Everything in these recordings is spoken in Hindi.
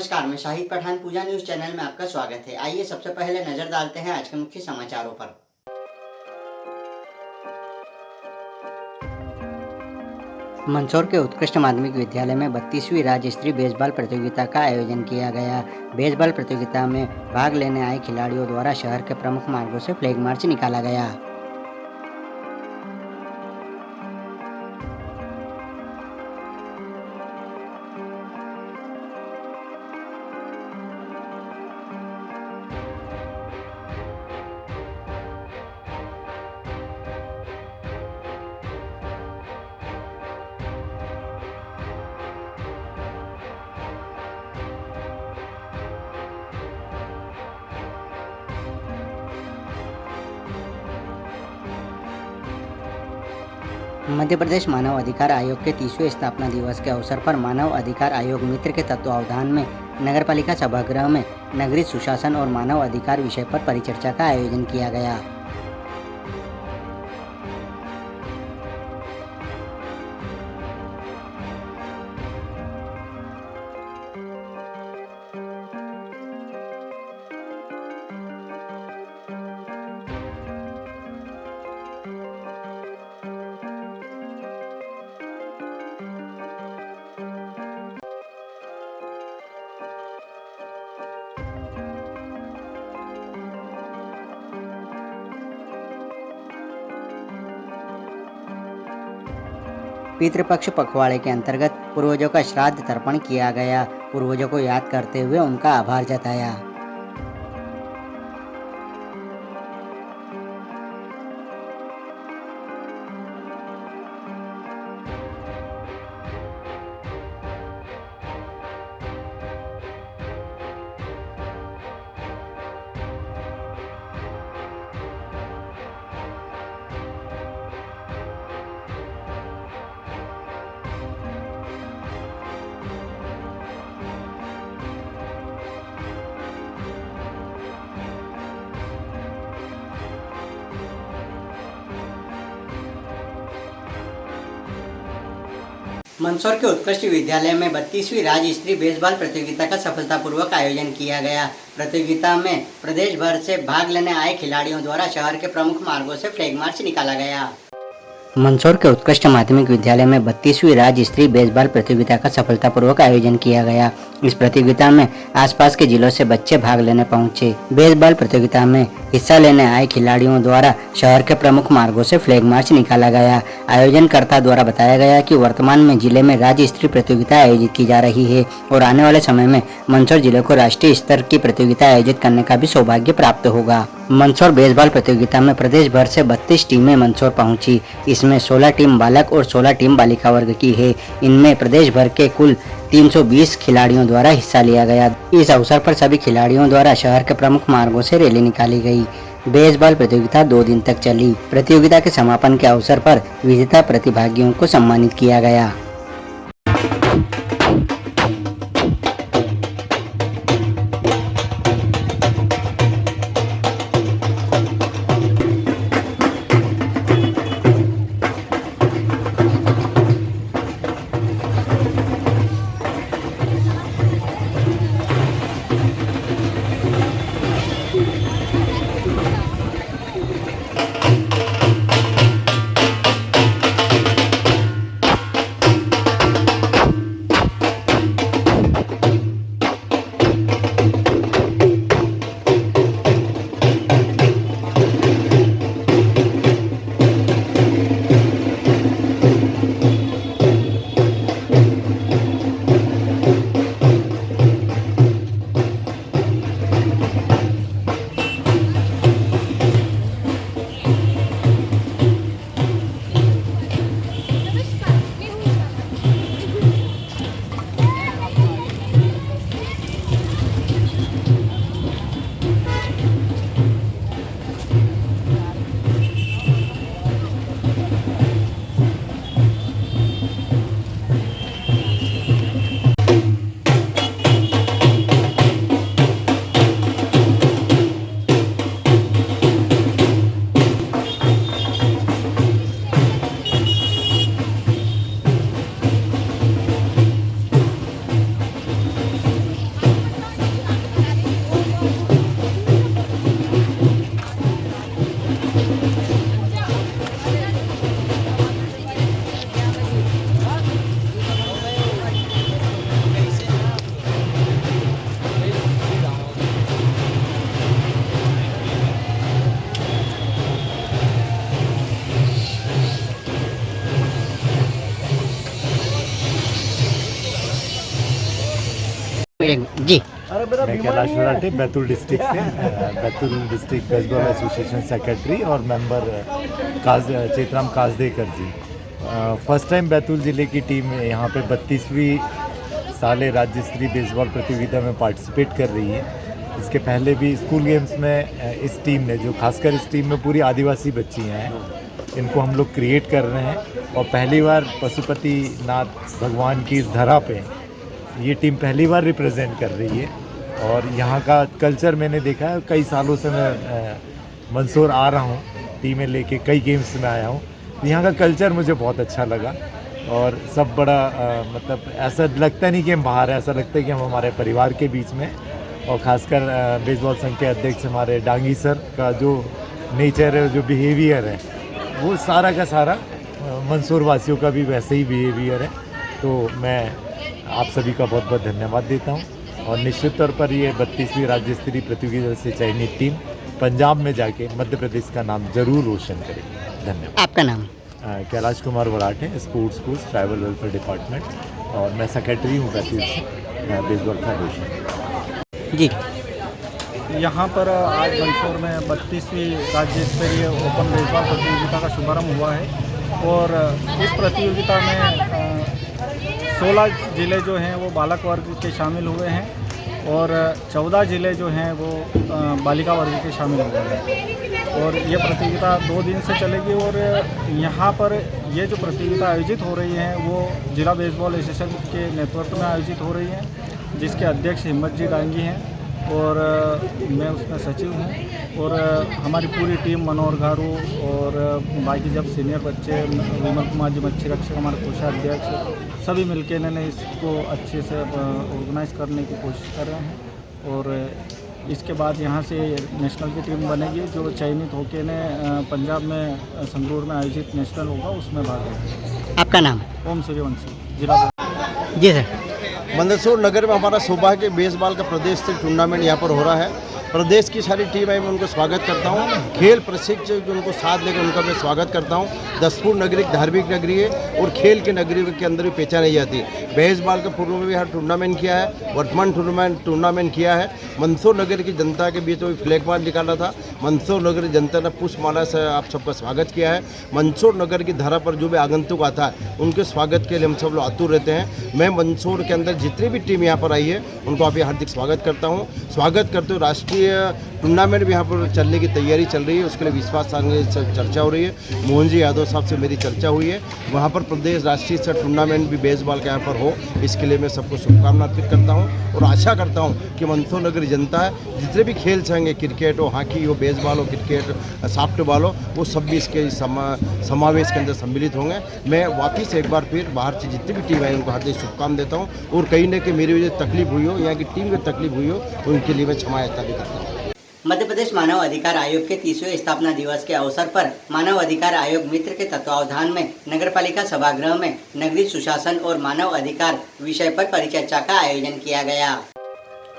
नमस्कार, मैं शाहिद पठान पूजा न्यूज चैनल में आपका स्वागत है। आइए सबसे पहले नजर डालते हैं आज के मुख्य समाचारों पर। मंदसौर के उत्कृष्ट माध्यमिक विद्यालय में 32वीं राज्य स्तरीय बेसबॉल प्रतियोगिता का आयोजन किया गया। बेसबॉल प्रतियोगिता में भाग लेने आए खिलाड़ियों द्वारा शहर के प्रमुख मार्गों से फ्लैग मार्च निकाला गया। मध्य प्रदेश मानव अधिकार आयोग के 30वें स्थापना दिवस के अवसर पर मानव अधिकार आयोग मित्र के तत्वावधान में नगरपालिका सभागृह में नगरीय सुशासन और मानव अधिकार विषय पर परिचर्चा का आयोजन किया गया। पितृपक्ष पखवाड़े के अंतर्गत पूर्वजों का श्राद्ध तर्पण किया गया। पूर्वजों को याद करते हुए उनका आभार जताया। मंदसौर के उत्कृष्ट विद्यालय में 32वीं राज्य स्तरीय बेसबॉल प्रतियोगिता का सफलतापूर्वक आयोजन किया गया। प्रतियोगिता में प्रदेश भर से भाग लेने आए खिलाड़ियों द्वारा शहर के प्रमुख मार्गों से फ्लैग मार्च निकाला गया। मंदसौर के उत्कृष्ट माध्यमिक विद्यालय में 32वीं राज्य स्तरीय बेसबॉल प्रतियोगिता का सफलतापूर्वक आयोजन किया गया। इस प्रतियोगिता में आसपास के जिलों से बच्चे भाग लेने पहुंचे। बेसबॉल प्रतियोगिता में हिस्सा लेने आए खिलाड़ियों द्वारा शहर के प्रमुख मार्गों से फ्लैग मार्च निकाला गया। आयोजनकर्ता द्वारा बताया गया कि वर्तमान में जिले में राज्य स्तरीय प्रतियोगिता आयोजित की जा रही है और आने वाले समय में मंदसौर जिले को राष्ट्रीय स्तर की प्रतियोगिता आयोजित करने का भी सौभाग्य प्राप्त होगा। मंदसौर बेसबॉल प्रतियोगिता में प्रदेश भर से 32 टीमें मंदसौर पहुंची। इसमें 16 टीम बालक और 16 टीम बालिका वर्ग की है। इनमें प्रदेश भर के कुल 320 खिलाड़ियों द्वारा हिस्सा लिया गया। इस अवसर पर सभी खिलाड़ियों द्वारा शहर के प्रमुख मार्गों से रैली निकाली गई। बेसबॉल प्रतियोगिता 2 दिन तक चली। प्रतियोगिता के समापन के अवसर पर विजेता प्रतिभागियों को सम्मानित किया गया। जी। मैं कैलाश मराठे बैतूल डिस्ट्रिक्ट से Betul district baseball association secretary और मेंबर चेतराम काजदेकर जी। फर्स्ट टाइम बैतूल ज़िले की टीम यहाँ पे 32वीं साले राज्य स्तरीय बेसबॉल प्रतियोगिता में पार्टिसिपेट कर रही है। इसके पहले भी स्कूल गेम्स में इस टीम ने, जो खासकर इस टीम में पूरी आदिवासी बच्चियाँ हैं, इनको हम लोग क्रिएट कर रहे हैं। और पहली बार पशुपति नाथ भगवान की इस धरा पे ये टीम पहली बार रिप्रेजेंट कर रही है। और यहाँ का कल्चर मैंने देखा है, कई सालों से मैं मंदसौर आ रहा हूँ, टीमें लेके कई गेम्स में आया हूँ। यहाँ का कल्चर मुझे बहुत अच्छा लगा और सब बड़ा मतलब ऐसा लगता नहीं कि हम बाहर हैं, ऐसा लगता है कि हम हमारे परिवार के बीच में। और ख़ासकर बेसबॉल संघ के अध्यक्ष हमारे डांगी सर का जो नेचर है, जो बिहेवियर है, वो सारा का सारा मंदसौर वासियों का भी वैसे ही बिहेवियर है। तो मैं आप सभी का बहुत बहुत धन्यवाद देता हूँ और निश्चित तौर पर ये 32वीं राज्य स्तरीय प्रतियोगिता से चयनित टीम पंजाब में जाके मध्य प्रदेश का नाम जरूर रोशन करेगी। धन्यवाद। आपका नाम? Kailash Kumar Varathe, sports coach, tribal welfare department, और मैं सेक्रेटरी हूँ बैतूल से बेसबॉल फेडरेशन। जी। यहाँ पर आज मंदसौर में 32वीं राज्य स्तरीय ओपन बेसबॉल प्रतियोगिता का शुभारंभ हुआ है और इस प्रतियोगिता में 16 ज़िले जो हैं वो बालक वर्ग के शामिल हुए हैं और 14 ज़िले जो हैं वो बालिका वर्ग के शामिल हुए हैं। और ये प्रतियोगिता 2 दिन से चलेगी और यहाँ पर ये जो प्रतियोगिता आयोजित हो रही है वो जिला बेसबॉल एसोसिएशन के नेतृत्व में आयोजित हो रही है, जिसके अध्यक्ष हिम्मत जी डांगी हैं और मैं उसका सचिव हूँ। और हमारी पूरी टीम, मनोहर घारू और बाकी जब सीनियर बच्चे, विमल कुमार जी मच्छी रक्षक, हमारे कोषाध्यक्ष, सभी मिलकर इन्होंने इसको अच्छे से ऑर्गेनाइज करने की कोशिश कर रहे हैं। और इसके बाद यहाँ से नेशनल की टीम बनेगी जो चयनित होकर ने पंजाब में संगरूर में आयोजित नेशनल होगा, उसमें भाग लेगी। आपका नाम? ओम सूर्यवंशी, जिला। जी सर। मंदसौर नगर में हमारा सौभाग्य बेसबॉल का प्रदेश स्तरीय टूर्नामेंट यहाँ पर हो रहा है। प्रदेश की सारी टीम है, मैं उनको स्वागत करता हूँ। खेल प्रशिक्षक जो उनको साथ लेकर उनका मैं स्वागत करता हूँ। दसपुर नगरी धार्मिक नगरी है और खेल की नगरी के अंदर भी पहचानी जाती है। बेसबॉल का पूर्व में भी यहाँ टूर्नामेंट किया है, वर्तमान टूर्नामेंट किया है। मंदसौर नगर की जनता के बीच में फ्लैग मार्च निकाला था। मंदसौर नगर जनता ने पुष्पमाला से आप सबका स्वागत किया है। मंदसौर नगर की धरा पर जो भी आगंतुक आता है उनके स्वागत के लिए हम सब लोग आतुर रहते हैं। मैं मंदसौर के अंदर जितनी भी टीम यहाँ पर आई है उनको आप हार्दिक स्वागत करता हूँ। स्वागत करते हुए राष्ट्रीय टूर्नामेंट भी यहाँ पर चलने की तैयारी चल रही है, उसके लिए विश्वास सारंगी से चर्चा हो रही है। मोहन जी यादव साहब से मेरी चर्चा हुई है, वहाँ पर प्रदेश राष्ट्रीय स्तर टूर्नामेंट भी बेसबॉल का यहाँ पर हो, इसके लिए मैं सबको शुभकामना अर्पित करता हूँ और आशा करता हूँ कि मंदसौर नगरी जनता है, जितने भी खेल चाहेंगे, क्रिकेट हो, हॉकी हो, बेसबॉल हो, क्रिकेट, सॉफ्टबॉल हो, वो सब भी इसके समावेश के अंदर सम्मिलित होंगे। मैं वापिस एक बार फिर बाहर से जितनी भी टीम है उनको हार्दिक शुभकामना देता हूँ और कहीं न कहीं मेरी वजह से तकलीफ हुई हो, यहाँ की टीम को तकलीफ हुई हो, उनके लिए मैं क्षमा याचना भी करता हूँ। मध्य प्रदेश मानव अधिकार आयोग के 30वें स्थापना दिवस के अवसर पर मानव अधिकार आयोग मित्र के तत्वावधान में नगरपालिका सभागृह में नगरीय सुशासन और मानव अधिकार विषय पर परिचर्चा का आयोजन किया गया।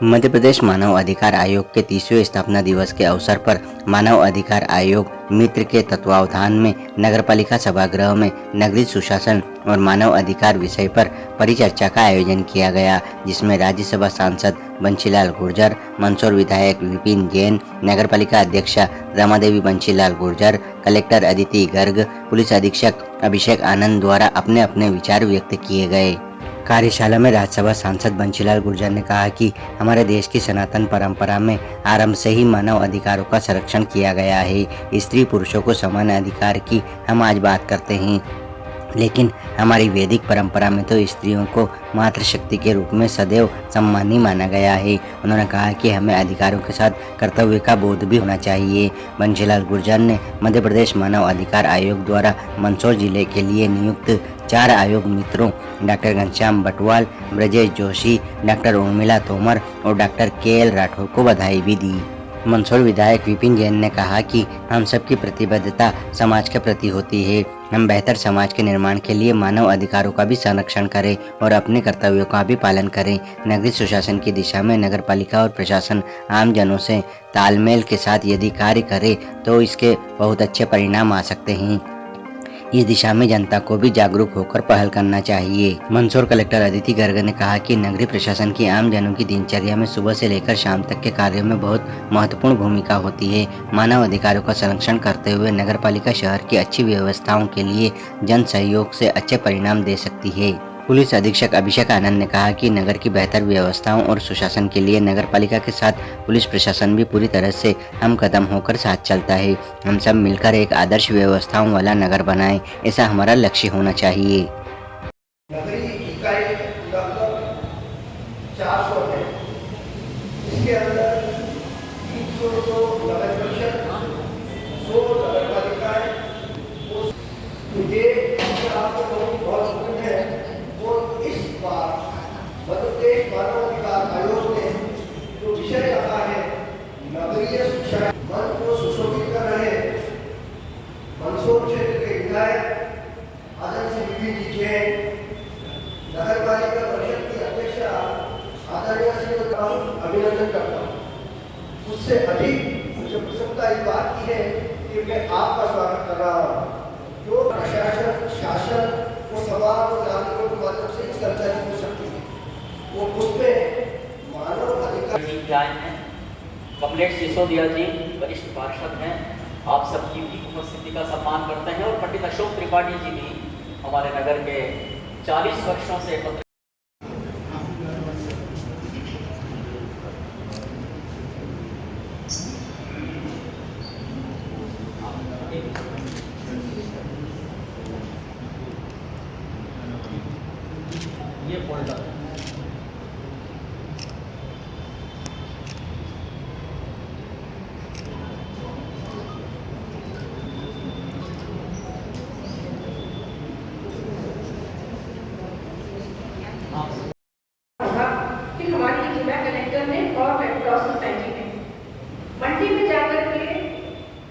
मध्य प्रदेश मानव अधिकार आयोग के 30वें स्थापना दिवस के अवसर पर मानव अधिकार आयोग मित्र के तत्वावधान में नगरपालिका सभागृह में नगरीय सुशासन और मानव अधिकार विषय पर परिचर्चा का आयोजन किया गया, जिसमें राज्यसभा सांसद बंशीलाल गुर्जर, मंदसौर विधायक विपिन जैन, नगरपालिका अध्यक्षा रमादेवी बंशीलाल गुर्जर, कलेक्टर अदिति गर्ग, पुलिस अधीक्षक अभिषेक आनंद द्वारा अपने अपने विचार व्यक्त किए गए। कार्यशाला में राज्यसभा सांसद बंशीलाल गुर्जर ने कहा कि हमारे देश की सनातन परंपरा में आरंभ से ही मानव अधिकारों का संरक्षण किया गया है। स्त्री पुरुषों को समान अधिकार की हम आज बात करते हैं, लेकिन हमारी वैदिक परंपरा में तो स्त्रियों को मातृशक्ति के रूप में सदैव सम्मानी माना गया है। उन्होंने कहा कि हमें अधिकारों के साथ कर्तव्य का बोध भी होना चाहिए। बंशीलाल गुर्जर ने मध्य प्रदेश मानव अधिकार आयोग द्वारा मंदसौर जिले के लिए नियुक्त 4 आयोग मित्रों डॉक्टर घनश्याम बटवाल, ब्रजेश जोशी, डॉक्टर उर्मिला तोमर और डॉक्टर KL राठौर को बधाई भी दी। मंदसौर विधायक विपिन जैन ने कहा कि हम सबकी प्रतिबद्धता समाज के प्रति होती है। हम बेहतर समाज के निर्माण के लिए मानव अधिकारों का भी संरक्षण करें और अपने कर्तव्यों का भी पालन करें। नगरीय सुशासन की दिशा में नगरपालिका और प्रशासन आम जनों से तालमेल के साथ यदि कार्य करे तो इसके बहुत अच्छे परिणाम आ सकते हैं। इस दिशा में जनता को भी जागरूक होकर पहल करना चाहिए। मंदसौर कलेक्टर अदिति गर्ग ने कहा कि नगरीय प्रशासन की आम जनों की दिनचर्या में सुबह से लेकर शाम तक के कार्यों में बहुत महत्वपूर्ण भूमिका होती है। मानव अधिकारों का संरक्षण करते हुए नगरपालिका शहर की अच्छी व्यवस्थाओं के लिए जन सहयोग से अच्छे परिणाम दे सकती है। पुलिस अधीक्षक अभिषेक आनंद ने कहा कि नगर की बेहतर व्यवस्थाओं और सुशासन के लिए नगरपालिका के साथ पुलिस प्रशासन भी पूरी तरह से हम कदम होकर साथ चलता है। हम सब मिलकर एक आदर्श व्यवस्थाओं वाला नगर बनाएं, ऐसा हमारा लक्ष्य होना चाहिए। नगरीय इकाई लगभग 400 है। इसके अंदर 300 तो नगर परिषद, 100 नगरपालिकाएं। ये आपको बहुत मुश्किल है। और इस बार मध्य प्रदेश मानव अधिकार आयोग ने जो विषय रखा है नगरीय शिक्षा मन को सुशोभित कर रहे मंदसौर क्षेत्र के विधायक आदरणीय जी के नगर पालिका परिषद की अध्यक्षा आदरणीय श्री का अभिनंदन करता हूँ। उससे अधिक मुझे प्रसन्नता इस बात की है कि मैं आपका स्वागत कर रहा हूँ। जो प्रशासन शासन वो समाज और नागरिकों के माध्यम से इस चर्चा की हो सकती है वो उसमें मानव अधिकार कमलेश सिसोदिया जी वरिष्ठ पार्षद हैं, आप सबकी भी उपस्थिति का सम्मान करते हैं। और पंडित अशोक त्रिपाठी जी भी हमारे नगर के 40 वर्षों से ये फोल्डर है। कि हमारी जिला कलेक्टर ने और रेड क्रॉस सोसाइटी ने मंडी में जाकर के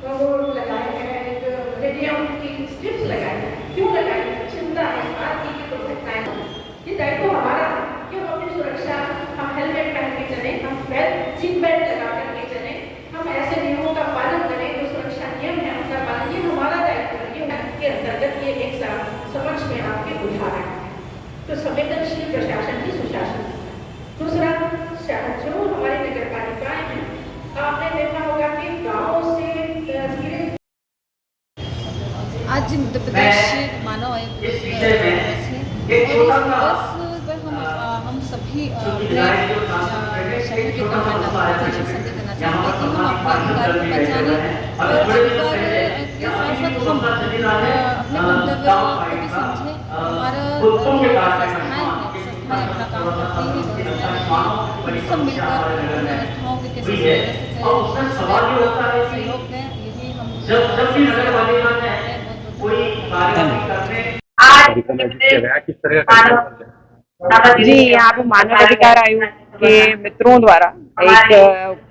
वो लगाए हैं, एक रेडियम की स्ट्रिप्स लगाए हैं। क्यों लगाए हैं? चिंता है आदमी की दुर्घटनाएं। ये दायित्व हमारा कि हम अपनी सुरक्षा, हम हेलमेट पहन के चले, हम सीट बेल्ट लगा करके चले, हम ऐसे नियमों का पालन करें जो सुरक्षा नियम है उनका पालन। ये हमारा दायित्व है। के अंतर्गत ये एक समक्ष में आपके उदाहरण है। तो संवेदनशील प्रशासन की सुशासन। दूसरा, जो हमारी नगर पालिकाएं हैं, आपने देखा होगा कि गाँव से धीरे आज मध्य प्रदेश मानव आयोग दिवस है और इस दिवस पर हम सभी शहर के गवर्नमेंट संदेश देना चाहते हैं कि हम अपने अधिकार को बचाने और अधिकार के साथ साथ हम अपने कर्तव्य को भी समझें। हमारा संस्थाएं अपना काम करती हैं, सब मिलकर व्यवस्थाओं के कैसे सहयोग दें, यही हम जी, यहाँ पे मानवाधिकार आयोग के मित्रों द्वारा एक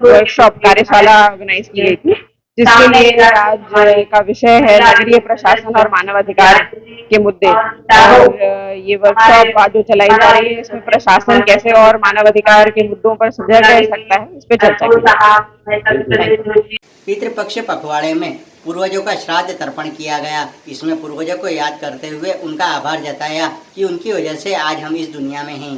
वर्कशॉप कार्यशाला ऑर्गेनाइज की गई थी, जिसके लिए आज का विषय है नगरीय प्रशासन और मानवाधिकार के मुद्दे। और ये वर्कशॉप आज जो चलाई जा रही है, इसमें प्रशासन कैसे और मानवाधिकार के मुद्दों पर सुधर रह सकता है, इस पे चर्चा की। पितृपक्ष पखवाड़े में पूर्वजों का श्राद्ध तर्पण किया गया। इसमें पूर्वजों को याद करते हुए उनका आभार जताया कि उनकी वजह से आज हम इस दुनिया में हैं।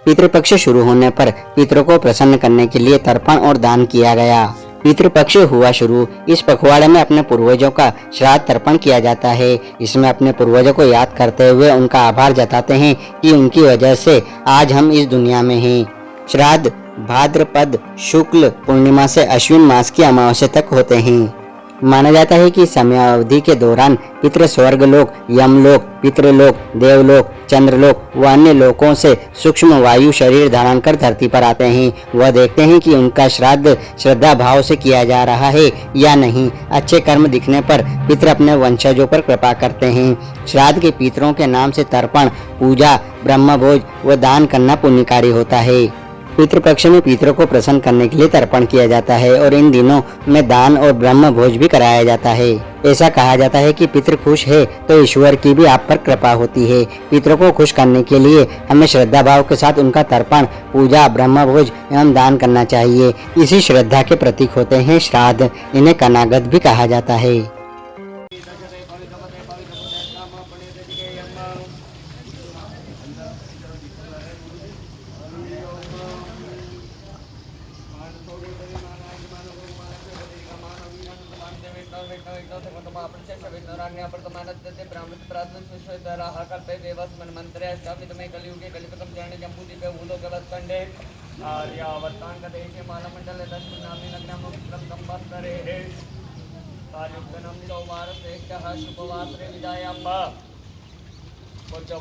पितृपक्ष शुरू होने पर पितरों को प्रसन्न करने के लिए तर्पण और दान किया गया। पितृपक्ष हुआ शुरू। इस पखवाड़े में अपने पूर्वजों का श्राद्ध तर्पण किया जाता है। इसमें अपने पूर्वजों को याद करते हुए उनका आभार जताते हैं कि उनकी वजह से आज हम इस दुनिया में हैं। श्राद्ध भाद्रपद शुक्ल पूर्णिमा से अश्विन मास की अमावस्या तक होते हैं। माना जाता है कि समयावधि के दौरान पितृ स्वर्गलोक, यमलोक, पितृलोक, देवलोक, चंद्रलोक व अन्य लोकों से सूक्ष्म वायु शरीर धारण कर धरती पर आते हैं। वह देखते हैं कि उनका श्राद्ध श्रद्धा भाव से किया जा रहा है या नहीं। अच्छे कर्म दिखने पर पितृ अपने वंशजों पर कृपा करते हैं। श्राद्ध के पितरों के नाम से तर्पण, पूजा, ब्रह्मभोज व दान करना पुण्यकारी होता है। पितृपक्ष में पितरों को प्रसन्न करने के लिए तर्पण किया जाता है और इन दिनों में दान और ब्रह्म भोज भी कराया जाता है। ऐसा कहा जाता है कि पितृ खुश है तो ईश्वर की भी आप पर कृपा होती है। पितरों को खुश करने के लिए हमें श्रद्धा भाव के साथ उनका तर्पण, पूजा, ब्रह्म भोज एवं दान करना चाहिए। इसी श्रद्धा के प्रतीक होते हैं श्राद्ध। इन्हें कनागत भी कहा जाता है। मानद्यते ब्राह्मण प्रातः सुश्वेतराः कल्पे देवस मनमन्त्रे अष्टामितमे कलियुगे कलिपकं चरणे जम्बूद्वीपे भूलोकवत्कण्डे आर्यावर्ताङ्गदेशे मालमण्डले दक्षिणाम्नि नग्नम् विक्रम कम्बस्तरे कालयुक्तनं सौमारश्रेष्ठः शुभवासरे विदायाम्ब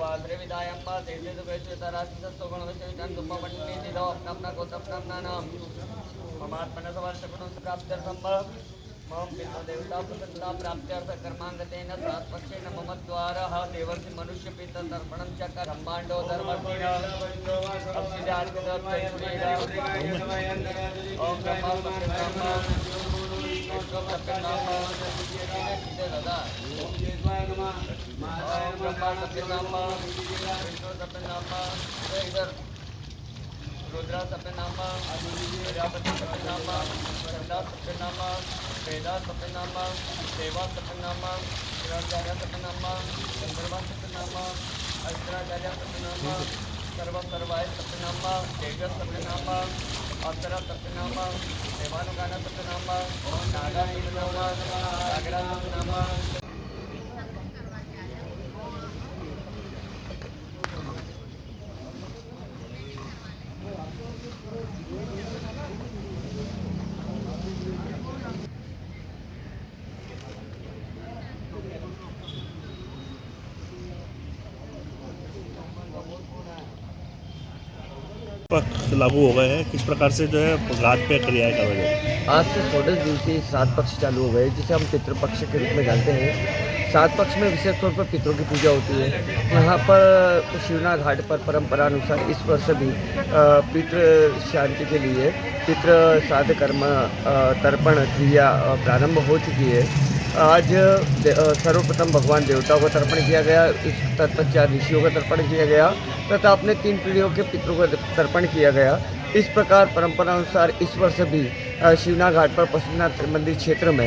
वासरे विदायाम्ब तेजे दुःखेश्वेतराशिषस्तोगणविषयितं दुःखमण्डितो अपना गोत्रप्नाम्नानाम् ममात्मनः सवर्षगुणं प्राप्त्यर्थं मम पितृदेवता प्रसन्नता प्राप्त्यर्थ कर्मांगतेन सात्पक्षेण मम द्वारः देवर्षि मनुष्य पितृ तर्पणं च कर्माण्डो धर्मतेन ओम ब्रह्मा सत्यनाम विष्णु सत्यनाम दादा ओम ब्रह्मा सत्यनाम विष्णु सत्यनाम इधर रुद्रा सत्यनामा प्रजापति सत्यनामा चंदा सत्यनामा वेदा सत्यनामा देवा सत्यनामा शिवाचार्य सत्यनामा चंद्रमा सत्यनामा अस्त्राचार्य सत्यनामा सर्वाय सत्यनामा तेजस सत्यनामा अप्सरा सत्यनामा देवानुगाना सत्यनामा नागा सत्यनामा सागरा सत्यनामा लागू हो गए हैं, किस प्रकार से जो है घाट पे क्रियाएं कर रहे हैं? आज से 16 दिवसीय 7 पक्ष चालू हो गए, जिसे हम पितृपक्ष के रूप में जानते हैं। 7 पक्ष में विशेष तौर पर पितरों की पूजा होती है। यहाँ पर शिवना घाट पर परंपरा अनुसार इस वर्ष भी पितृ शांति के लिए पितृ श्राद्ध कर्म तर्पण क्रिया प्रारंभ हो चुकी है। आज सर्वप्रथम भगवान देवताओं का तर्पण किया गया, इस तत्पश्चात ऋषियों का तर्पण किया गया तथा अपने 3 पीढ़ियों के पितरों का तर्पण किया गया। इस प्रकार परंपरा अनुसार इस वर्ष भी शिवना घाट पर पशुपतिनाथ मंदिर क्षेत्र में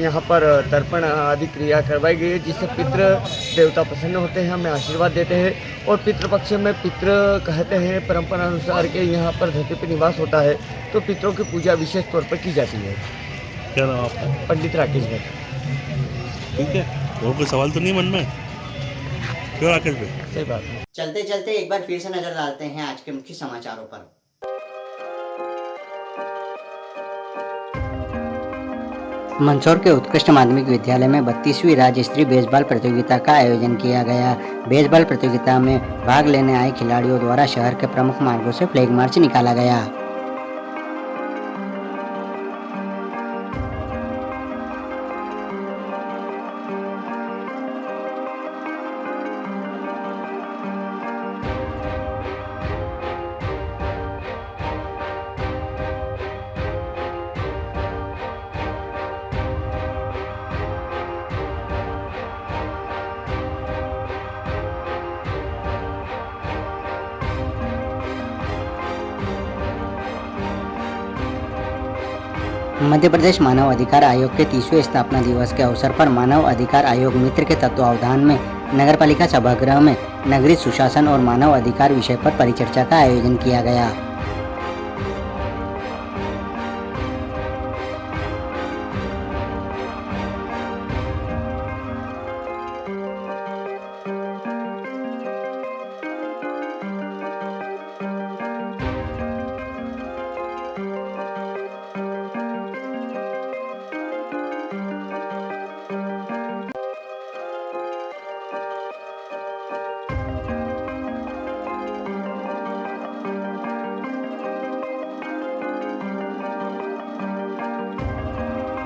यहाँ पर तर्पण आदि क्रिया करवाई गई है, जिससे पितृ देवता प्रसन्न होते हैं, हमें आशीर्वाद देते हैं। और पितृपक्ष में पितृ कहते हैं परंपरा अनुसार के यहाँ पर धरती पर निवास होता है, तो पितरों की पूजा विशेष तौर पर की जाती है। क्या नाम आपका? पंडित राकेश भट्ट। ठीक है, और कोई सवाल तो नहीं मन में? क्यों राकेश भाई? सही बात है। चलते चलते एक बार फिर से नजर डालते हैं आज के मुख्य समाचारों पर। मंदसौर के उत्कृष्ट माध्यमिक विद्यालय में 32वीं राज्य स्तरीय बेसबॉल प्रतियोगिता का आयोजन किया गया। बेसबॉल प्रतियोगिता में भाग लेने आए खिलाड़ियों द्वारा शहर के प्रमुख मार्गों से फ्लैग मार्च निकाला गया। मध्य प्रदेश मानव अधिकार आयोग के 30वें स्थापना दिवस के अवसर पर मानव अधिकार आयोग मित्र के तत्वावधान में नगरपालिका सभागृह में नगरीय सुशासन और मानव अधिकार विषय पर परिचर्चा का आयोजन किया गया।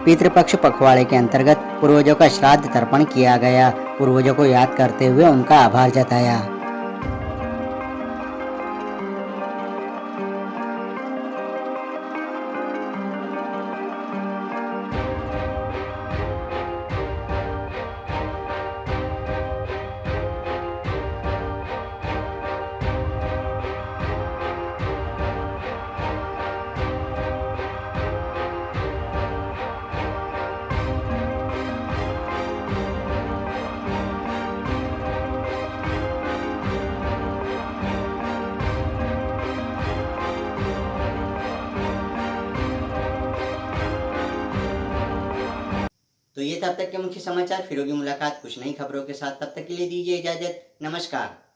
पितृपक्ष पखवाड़े के अंतर्गत पूर्वजों का श्राद्ध तर्पण किया गया। पूर्वजों को याद करते हुए उनका आभार जताया। तो ये तब तक के मुख्य समाचार, फिर होगी मुलाकात कुछ नई खबरों के साथ। तब तक के लिए दीजिए इजाजत। नमस्कार।